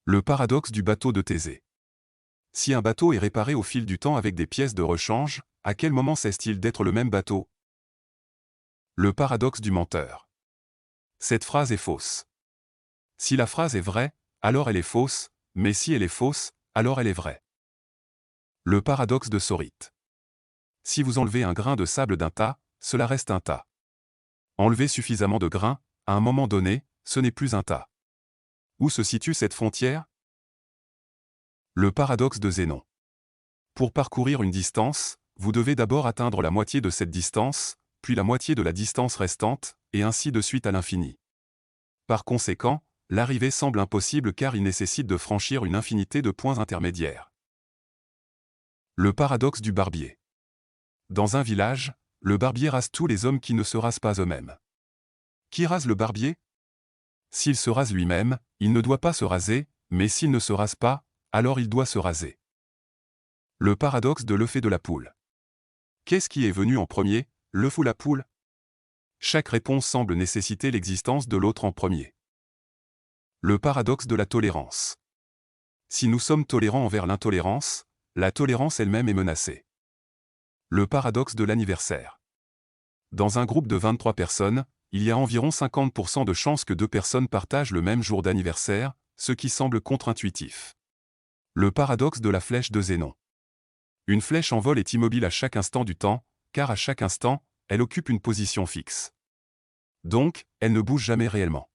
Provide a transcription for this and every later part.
Le paradoxe du bateau de Thésée. Si un bateau est réparé au fil du temps avec des pièces de rechange, à quel moment cesse-t-il d'être le même bateau? Le paradoxe du menteur. Cette phrase est fausse. Si la phrase est vraie, alors elle est fausse, mais si elle est fausse, alors elle est vraie. Le paradoxe de Sorite. Si vous enlevez un grain de sable d'un tas, cela reste un tas. Enlevez suffisamment de grains, à un moment donné, ce n'est plus un tas. Où se situe cette frontière? Le paradoxe de Zénon. Pour parcourir une distance, vous devez d'abord atteindre la moitié de cette distance, puis la moitié de la distance restante, et ainsi de suite à l'infini. Par conséquent, l'arrivée semble impossible car il nécessite de franchir une infinité de points intermédiaires. Le paradoxe du barbier. Dans un village, le barbier rase tous les hommes qui ne se rasent pas eux-mêmes. Qui rase le barbier? S'il se rase lui-même, il ne doit pas se raser, mais s'il ne se rase pas, alors il doit se raser. Le paradoxe de l'œuf et de la poule. Qu'est-ce qui est venu en premier, l'œuf ou la poule? Chaque réponse semble nécessiter l'existence de l'autre en premier. Le paradoxe de la tolérance. Si nous sommes tolérants envers l'intolérance, la tolérance elle-même est menacée. Le paradoxe de l'anniversaire. Dans un groupe de 23 personnes, il y a environ 50% de chances que deux personnes partagent le même jour d'anniversaire, ce qui semble contre-intuitif. Le paradoxe de la flèche de Zénon. Une flèche en vol est immobile à chaque instant du temps, car à chaque instant, elle occupe une position fixe. Donc, elle ne bouge jamais réellement.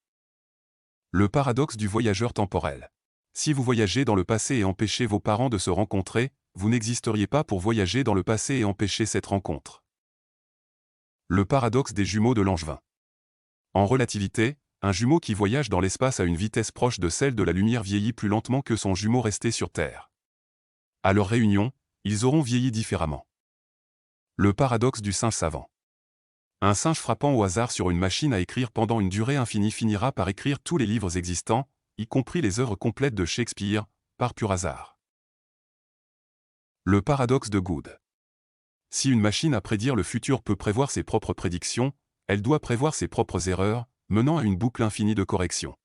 Le paradoxe du voyageur temporel. Si vous voyagez dans le passé et empêchez vos parents de se rencontrer, vous n'existeriez pas pour voyager dans le passé et empêcher cette rencontre. Le paradoxe des jumeaux de Langevin. En relativité, un jumeau qui voyage dans l'espace à une vitesse proche de celle de la lumière vieillit plus lentement que son jumeau resté sur Terre. À leur réunion, ils auront vieilli différemment. Le paradoxe du singe savant. Un singe frappant au hasard sur une machine à écrire pendant une durée infinie finira par écrire tous les livres existants, y compris les œuvres complètes de Shakespeare, par pur hasard. Le paradoxe de Good. Si une machine à prédire le futur peut prévoir ses propres prédictions, elle doit prévoir ses propres erreurs, menant à une boucle infinie de corrections.